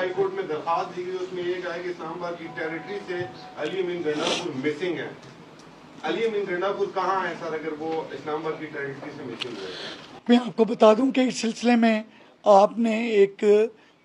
High court में दरखास्त दी गई, उसमें ये कहा है कि इस्लामाबाद की टेरिटरी से अली अमीन गंडापुर मिसिंग है। अली अमीन गंडापुर कहाँ है सर, अगर वो इस्लामाबाद की टेरिटरी से मिसिंग हुए? मैं आपको बता दूं कि इस सिलसिले में आपने एक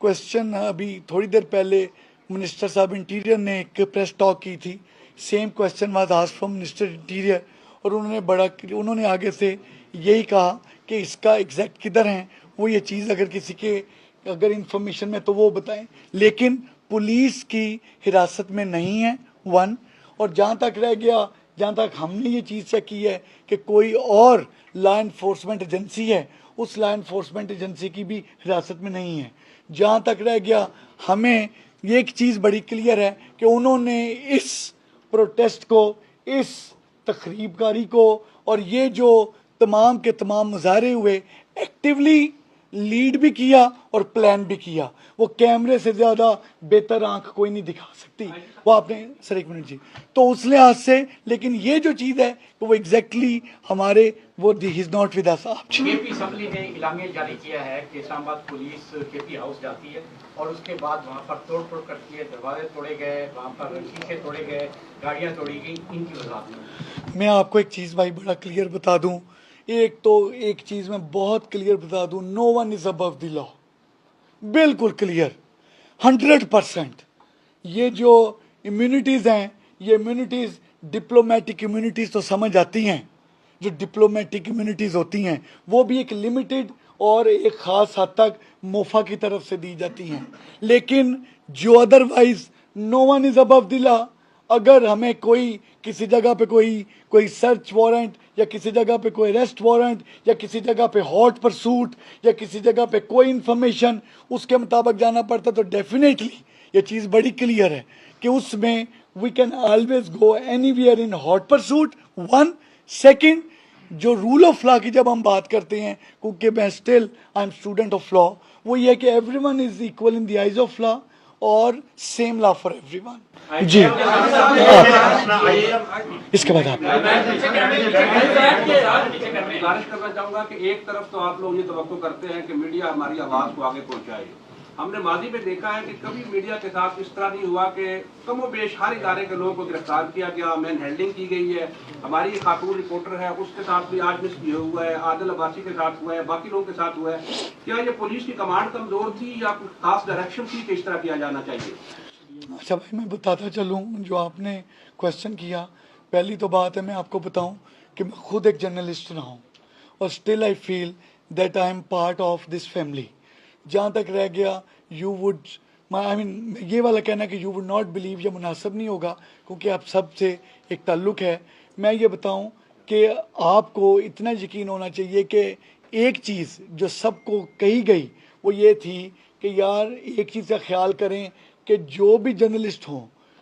क्वेश्चन अभी थोड़ी देर पहले मिनिस्टर साहब इंटीरियर ने एक प्रेस टॉक की थी, same question was asked from minister interior, और उन्होंने आगे से यही कहा कि इसका एग्जैक्ट किधर है वो ये चीज़ अगर किसी के अगर इंफॉर्मेशन में तो वो बताएं, लेकिन पुलिस की हिरासत में नहीं है वन। और जहाँ तक रह गया, जहाँ तक हमने ये चीज़ चेक की है कि कोई और लॉ इन्फोर्समेंट एजेंसी है, उस लॉ इन्फोर्समेंट एजेंसी की भी हिरासत में नहीं है। जहाँ तक रह गया, हमें ये एक चीज़ बड़ी क्लियर है कि उन्होंने इस प्रोटेस्ट को, इस तखरीबकारी को और ये जो तमाम के तमाम मुजाहरे हुए, एक्टिवली लीड भी किया और प्लान भी किया। वो कैमरे से ज़्यादा बेहतर आंख कोई नहीं दिखा सकती, वो आपने सर एक मिनट जी, तो उस लिहाज से। लेकिन ये जो चीज़ है तो वो एग्जैक्टली हमारे वो he is not with us. KP assembly ने इलामिया जारी किया है कि इस्लामाबाद पुलिस केपी हाउस जाती है और उसके बाद वहाँ पर तोड़ फोड़ करती है, दरवाजे तोड़े गए, वहाँ पर शीशे तोड़े गए, गाड़ियाँ तोड़ी गई, इनकी वजह में। मैं आपको एक चीज़ भाई बड़ा क्लियर बता दूं, एक चीज़ मैं बहुत क्लियर बता दूं, no one is above the law, बिल्कुल क्लियर 100%। ये जो इम्यूनिटीज़ हैं, ये इम्यूनिटीज़ डिप्लोमेटिक इम्यूनिटीज़ तो समझ आती हैं, जो डिप्लोमेटिक इम्यूनिटीज़ होती हैं वो भी एक लिमिटेड और एक ख़ास हद तक मोफा की तरफ से दी जाती हैं, लेकिन जो otherwise no one is above the law. अगर हमें कोई किसी जगह पे कोई सर्च वारंट या किसी जगह पे कोई अरेस्ट वारंट या किसी जगह पे हॉट परसूट या किसी जगह पे कोई इंफॉर्मेशन उसके मुताबिक जाना पड़ता, तो डेफिनेटली ये चीज़ बड़ी क्लियर है कि उसमें we can always go anywhere in hot pursuit. One second, जो रूल ऑफ लॉ की जब हम बात करते हैं, क्योंकि मैं still I am student of law, वो ये है कि everyone is equal in the eyes of law और सेम लॉ फॉर एवरीवन। जी इसके बाद आप गुजारिश करना चाहूंगा कि एक तरफ तो आप लोग ये तवक्को करते हैं कि मीडिया हमारी आवाज को आगे पहुंचाए। हमने माजी में देखा है कि कभी मीडिया के साथ इस तरह नहीं हुआ कि कमोबेश हर इदारे के लोगों को गिरफ्तार किया गया, मैन हैंडलिंग की गई है। हमारी खातून रिपोर्टर है, उसके साथ भी आज मिस हुआ है, आदिल अब्बासी के साथ हुआ है, बाकी लोगों के साथ हुआ है। क्या ये पुलिस की कमांड कमजोर थी या कुछ खास डायरेक्शन थी कि इस तरह किया जाना चाहिए? अच्छा भाई, मैं बताता चलूँ जो आपने क्वेश्चन किया। पहली तो बात है, मैं आपको बताऊं कि मैं खुद एक जर्नलिस्ट रहा हूँ और still I feel that I am part of this family. जहाँ तक रह गया, यू वुड आई मीन ये वाला कहना कि यू वुड नॉट बिलीव, ये मुनासिब नहीं होगा क्योंकि आप सब से एक ताल्लुक़ है। मैं ये बताऊं कि आपको इतना यकीन होना चाहिए कि एक चीज़ जो सबको कही गई वो ये थी कि यार एक चीज़ का ख्याल करें कि जो भी जर्नलिस्ट हों,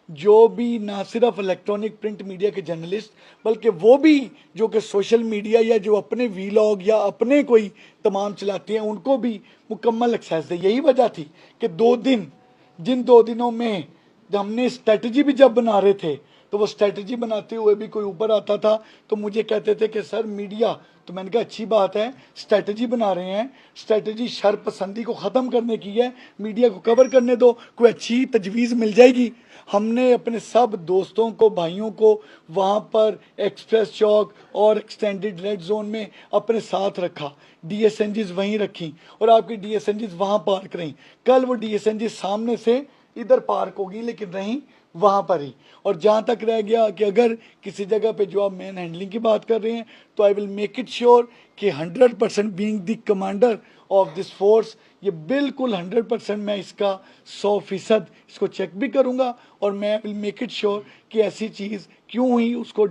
जो भी ना सिर्फ इलेक्ट्रॉनिक प्रिंट मीडिया के जर्नलिस्ट बल्कि वो भी जो कि सोशल मीडिया या जो अपने वीलॉग या अपने कोई तमाम चलाते हैं, उनको भी मुकम्मल एक्सेस दे। यही वजह थी कि 2 दिन, जिन 2 दिनों में हमने स्ट्रेटजी भी जब बना रहे थे, तो वो स्ट्रेटजी बनाते हुए भी कोई ऊपर आता था तो मुझे कहते थे कि सर मीडिया, तो मैंने कहा अच्छी बात है, स्ट्रेटजी बना रहे हैं, स्ट्रेटजी शर पसंदी को ख़त्म करने की है, मीडिया को कवर करने दो, कोई अच्छी तजवीज़ मिल जाएगी। हमने अपने सब दोस्तों को, भाइयों को वहाँ पर एक्सप्रेस चौक और एक्सटेंडेड रेड जोन में अपने साथ रखा, DSNGs वहीं रखी और आपकी DSNGs वहाँ पार्क रहीं। कल वो DSNG सामने से इधर पार्क होगी लेकिन रहीं वहाँ पर ही। और जहाँ तक रह गया कि अगर किसी जगह पे जो आप मैन हैंडलिंग की बात कर रहे हैं, तो I will make it sure कि 100% being the commander of this force, ये बिल्कुल 100% मैं इसका 100% इसको चेक भी करूँगा और मैं विल मेक इट श्योर कि ऐसी चीज़ क्यों हुई उसको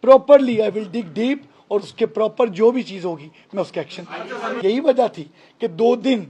properly I will dig deep और उसके प्रॉपर जो भी चीज़ होगी मैं उसके एक्शन। यही वजह थी कि 2 दिन,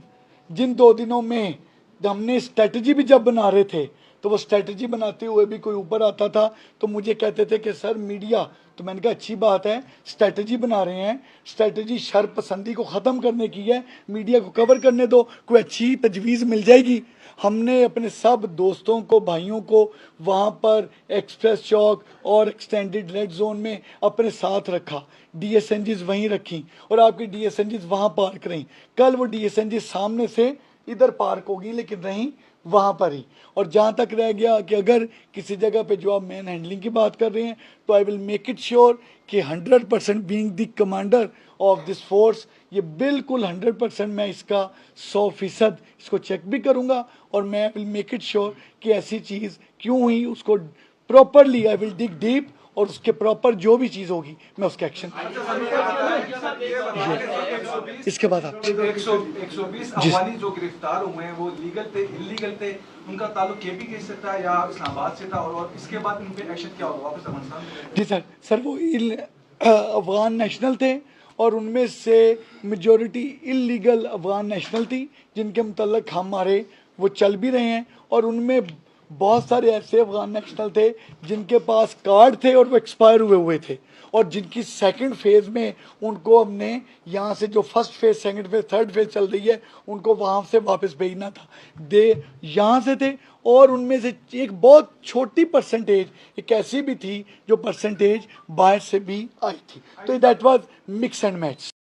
जिन 2 दिनों में हमने स्ट्रेटजी भी जब बना रहे थे, तो वो स्ट्रेटजी बनाते हुए भी कोई ऊपर आता था तो मुझे कहते थे कि सर मीडिया, तो मैंने कहा अच्छी बात है, स्ट्रेटजी बना रहे हैं, स्ट्रेटजी शर पसंदी को ख़त्म करने की है, मीडिया को कवर करने दो, कोई अच्छी तजवीज़ मिल जाएगी। हमने अपने सब दोस्तों को, भाइयों को वहाँ पर एक्सप्रेस चौक और एक्सटेंडेड रेड जोन में अपने साथ रखा, DSNGs वहीं रखी और आपकी DSNGs वहाँ पार्क रहीं। कल वो DSNG सामने से इधर पार्क होगी लेकिन रहीं वहाँ पर ही। और जहाँ तक रह गया कि अगर किसी जगह पे जो आप मैन हैंडलिंग की बात कर रहे हैं, तो I will make it sure कि 100% being the commander of this force, ये बिल्कुल 100% मैं इसका 100% इसको चेक भी करूँगा, और मैं विल मेक इट श्योर कि ऐसी चीज़ क्यों हुई उसको properly I will dig deep, और उसके प्रॉपर जो भी चीज़ होगी मैं उसके एक्शन। इसके बाद आप 120 अफगानी जो गिरफ्तार हुए हैं वो लीगल थे इलीगल थे, उनका ताल्लुक केपी के से था या इस्लामाबाद से था, और इसके बाद उन पे एक्शन क्या होगा वापस अफगानिस्तान? जी सर वो अफगान नेशनल थे, और उनमें से मेजॉरिटी इलीगल अफगान नेशनल थी जिनके मुतल्लक हमारे वो चल भी रहे हैं, और उनमें बहुत सारे ऐसे अफगान नेशनल थे जिनके पास कार्ड थे और वो एक्सपायर हुए थे, और जिनकी सेकंड फेज़ में उनको हमने यहाँ से जो first phase second phase third phase चल रही है उनको वहाँ से वापस भेजना था, दे यहाँ से थे, और उनमें से एक बहुत छोटी परसेंटेज एक ऐसी भी थी जो परसेंटेज बाहर से भी आई थी, तो that was mix and match.